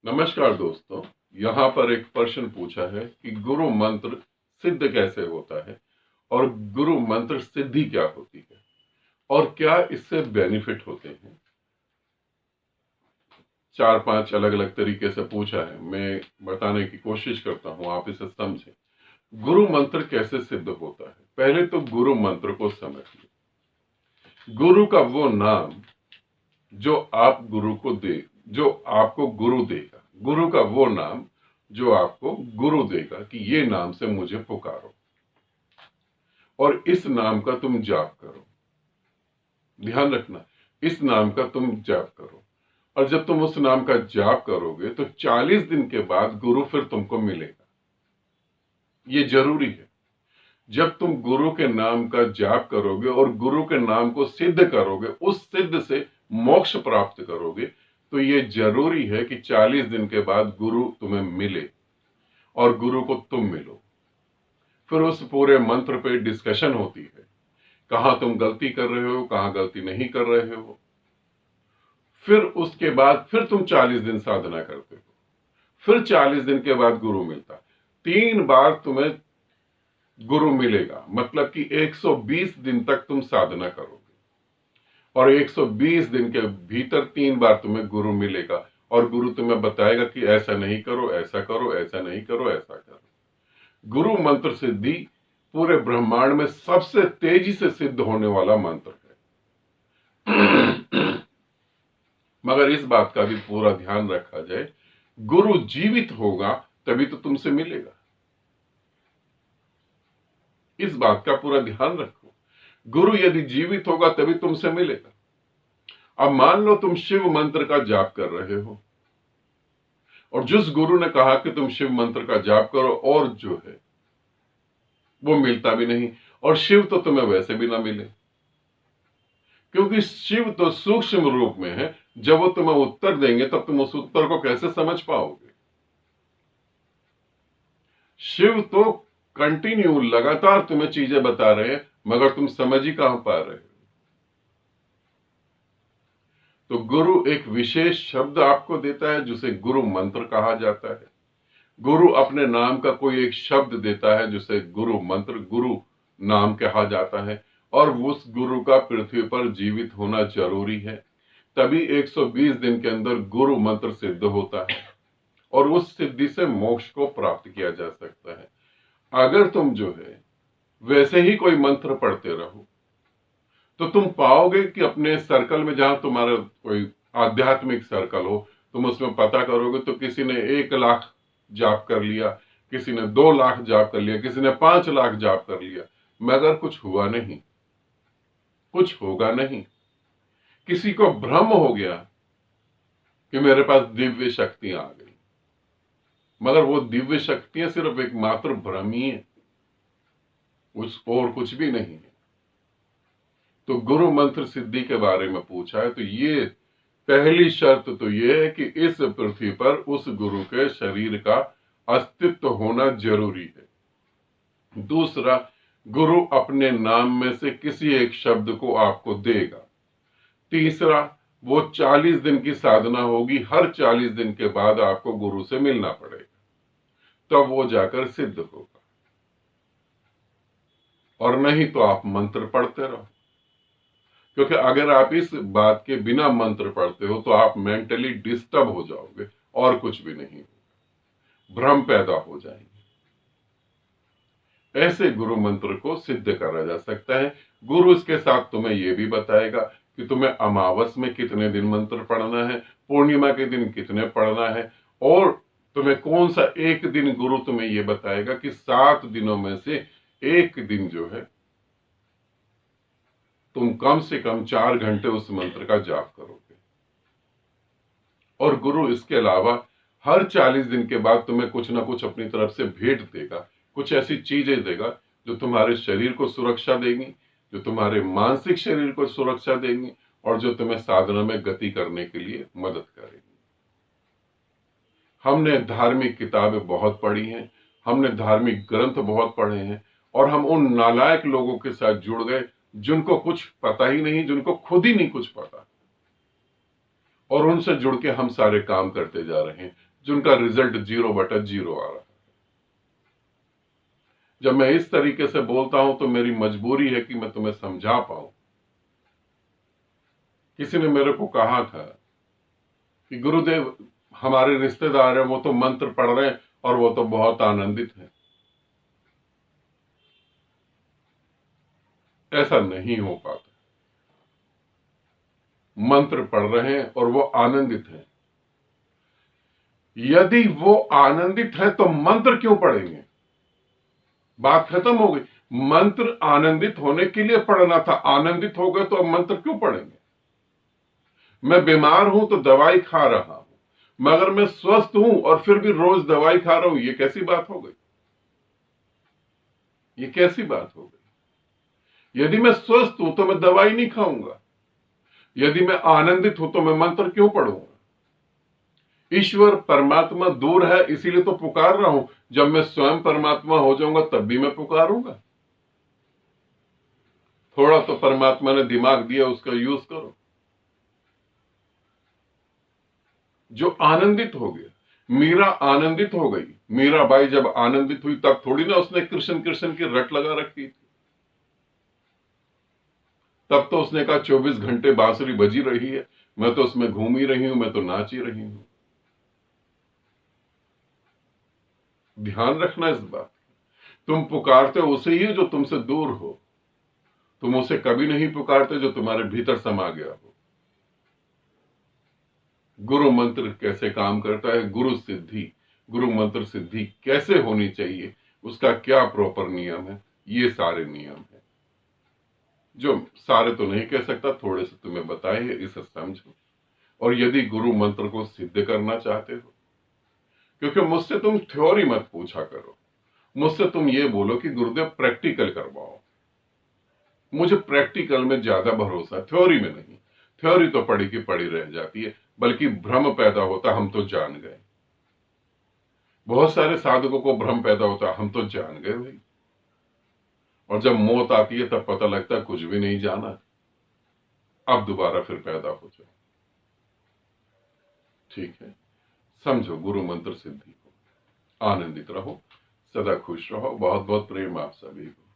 नमस्कार दोस्तों। यहाँ पर एक प्रश्न पूछा है कि गुरु मंत्र सिद्ध कैसे होता है और गुरु मंत्र सिद्धि क्या होती है और क्या इससे बेनिफिट होते हैं। चार पांच अलग अलग तरीके से पूछा है, मैं बताने की कोशिश करता हूं, आप इसे समझें। गुरु मंत्र कैसे सिद्ध होता है, पहले तो गुरु मंत्र को समझिए। गुरु का वो नाम जो आप गुरु को दे, जो आपको गुरु देगा, गुरु का वो नाम जो आपको गुरु देगा कि ये नाम से मुझे पुकारो और इस नाम का तुम जाप करो। ध्यान रखना, इस नाम का तुम जाप करो। और जब तुम उस नाम का जाप करोगे तो 40 दिन के बाद गुरु फिर तुमको मिलेगा। ये जरूरी है। जब तुम गुरु के नाम का जाप करोगे और गुरु के नाम को सिद्ध करोगे, उस सिद्ध से मोक्ष प्राप्त करोगे, तो ये जरूरी है कि 40 दिन के बाद गुरु तुम्हें मिले और गुरु को तुम मिलो। फिर उस पूरे मंत्र पे डिस्कशन होती है, कहां तुम गलती कर रहे हो, कहां गलती नहीं कर रहे हो। फिर उसके बाद फिर तुम 40 दिन साधना करते हो, फिर 40 दिन के बाद गुरु मिलता। 3 बार तुम्हें गुरु मिलेगा, मतलब कि 120 दिन तक तुम साधना करोगे और 120 दिन के भीतर 3 बार तुम्हें गुरु मिलेगा और गुरु तुम्हें बताएगा कि ऐसा नहीं करो, ऐसा करो, ऐसा नहीं करो, ऐसा करो। गुरु मंत्र सिद्धि पूरे ब्रह्मांड में सबसे तेजी से सिद्ध होने वाला मंत्र है। मगर इस बात का भी पूरा ध्यान रखा जाए, गुरु जीवित होगा तभी तो तुमसे मिलेगा। इस बात का पूरा ध्यान रखो, गुरु यदि जीवित होगा तभी तुमसे मिलेगा। अब मान लो तुम शिव मंत्र का जाप कर रहे हो और जिस गुरु ने कहा कि तुम शिव मंत्र का जाप करो और जो है वो मिलता भी नहीं, और शिव तो तुम्हें वैसे भी ना मिले, क्योंकि शिव तो सूक्ष्म रूप में है। जब वो तुम्हें उत्तर देंगे तब तुम उस उत्तर को कैसे समझ पाओगे। शिव तो कंटिन्यू लगातार तुम्हें चीजें बता रहे हैं, मगर तुम समझ ही कहां पा रहे हो। तो गुरु एक विशेष शब्द आपको देता है जिसे गुरु मंत्र कहा जाता है। गुरु अपने नाम का कोई एक शब्द देता है जिसे गुरु मंत्र, गुरु नाम कहा जाता है, और उस गुरु का पृथ्वी पर जीवित होना जरूरी है। तभी 120 दिन के अंदर गुरु मंत्र सिद्ध होता है और उस सिद्धि से मोक्ष को प्राप्त किया जा सकता है। अगर तुम जो है वैसे ही कोई मंत्र पढ़ते रहो तो तुम पाओगे कि अपने सर्कल में, जहां तुम्हारा कोई आध्यात्मिक सर्कल हो, तुम उसमें पता करोगे तो किसी ने 1 लाख जाप कर लिया, किसी ने 2 लाख जाप कर लिया, किसी ने 5 लाख जाप कर लिया, मगर कुछ हुआ नहीं, कुछ होगा नहीं। किसी को भ्रम हो गया कि मेरे पास दिव्य शक्तियां आ गई, मगर वो दिव्य शक्तियां सिर्फ एक मात्र भ्रम ही है, उस और कुछ भी नहीं है। तो गुरु मंत्र सिद्धि के बारे में पूछा है तो ये पहली शर्त तो ये है कि इस पृथ्वी पर उस गुरु के शरीर का अस्तित्व होना जरूरी है। दूसरा, गुरु अपने नाम में से किसी एक शब्द को आपको देगा। तीसरा, वो 40 दिन की साधना होगी, हर 40 दिन के बाद आपको गुरु से मिलना पड़ेगा, तब वो जाकर सिद्ध होगा। और नहीं तो आप मंत्र पढ़ते रहो, क्योंकि अगर आप इस बात के बिना मंत्र पढ़ते हो तो आप मेंटली डिस्टर्ब हो जाओगे और कुछ भी नहीं होगा, भ्रम पैदा हो जाएंगे। ऐसे गुरु मंत्र को सिद्ध करा जा सकता है। गुरु इसके साथ तुम्हें यह भी बताएगा कि तुम्हें अमावस में कितने दिन मंत्र पढ़ना है, पूर्णिमा के दिन कितने पढ़ना है, और तुम्हें कौन सा एक दिन, गुरु तुम्हें यह बताएगा कि 7 दिनों में से एक दिन जो है तुम कम से कम 4 घंटे उस मंत्र का जाप करोगे। और गुरु इसके अलावा हर 40 दिन के बाद तुम्हें कुछ ना कुछ अपनी तरफ से भेंट देगा, कुछ ऐसी चीजें देगा जो तुम्हारे शरीर को सुरक्षा देंगी, जो तुम्हारे मानसिक शरीर को सुरक्षा देंगी और जो तुम्हें साधना में गति करने के लिए मदद करेगी। हमने धार्मिक किताबें बहुत पढ़ी हैं, हमने धार्मिक ग्रंथ बहुत पढ़े हैं, और हम उन नालायक लोगों के साथ जुड़ गए जिनको कुछ पता ही नहीं, जिनको खुद ही नहीं कुछ पता, और उनसे जुड़ के हम सारे काम करते जा रहे हैं। जिनका रिजल्ट 0/0 आ रहा है। जब मैं इस तरीके से बोलता हूं तो मेरी मजबूरी है कि मैं तुम्हें समझा पाऊं। किसी ने मेरे को कहा था कि गुरुदेव, हमारे रिश्तेदार हैं, वो तो मंत्र पढ़ रहे हैं और वो तो बहुत आनंदित हैं। ऐसा नहीं हो पाता। मंत्र पढ़ रहे हैं और वो आनंदित हैं। यदि वो आनंदित है तो मंत्र क्यों पढ़ेंगे? बात खत्म हो गई। मंत्र आनंदित होने के लिए पढ़ना था, आनंदित हो गए तो अब मंत्र क्यों पढ़ेंगे? मैं बीमार हूं तो दवाई खा रहा हूं, मगर मैं स्वस्थ हूं और फिर भी रोज दवाई खा रहा हूं, ये कैसी बात हो गई? ये कैसी बात हो गई? यदि मैं स्वस्थ हूं तो मैं दवाई नहीं खाऊंगा। यदि मैं आनंदित हूं तो मैं मंत्र क्यों पढ़ूंगा? ईश्वर परमात्मा दूर है इसीलिए तो पुकार रहा हूं। जब मैं स्वयं परमात्मा हो जाऊंगा तब भी मैं पुकारूंगा। थोड़ा तो परमात्मा ने दिमाग दिया, उसका यूज करो। जो आनंदित हो गया, मीरा आनंदित हो गई। मीराबाई जब आनंदित हुई तब थोड़ी ना उसने कृष्ण कृष्ण की रट लगा रखी थी। तब तो उसने कहा 24 घंटे बांसुरी बजी रही है, मैं तो उसमें घूम ही रही हूं, मैं तो नाच ही रही हूं। ध्यान रखना इस बात। तुम पुकारते हो उसे ही जो तुमसे दूर हो। तुम उसे कभी नहीं पुकारते जो तुम्हारे भीतर समा गया हो। गुरु मंत्र कैसे काम करता है, गुरु सिद्धि, गुरु मंत्र सिद्धि कैसे होनी चाहिए, उसका क्या प्रॉपर नियम है, ये सारे नियम है। जो सारे तो नहीं कह सकता, थोड़े से तुम्हें बताए हैं, इसे समझो। और यदि गुरु मंत्र को सिद्ध करना चाहते हो, क्योंकि मुझसे तुम थ्योरी मत पूछा करो, मुझसे तुम ये बोलो कि गुरुदेव प्रैक्टिकल करवाओ। मुझे प्रैक्टिकल में ज्यादा भरोसा, थ्योरी में नहीं। थ्योरी तो पढ़ी की पढ़ी रह जाती है, बल्कि भ्रम पैदा होता, हम तो जान गए। बहुत सारे साधकों को भ्रम पैदा होता, हम तो जान गए भाई। और जब मौत आती है तब पता लगता है कुछ भी नहीं जाना, अब दोबारा फिर पैदा हो जाओ। ठीक है, समझो गुरु मंत्र सिद्धि को। आनंदित रहो, सदा खुश रहो। बहुत बहुत प्रेम आप सभी को।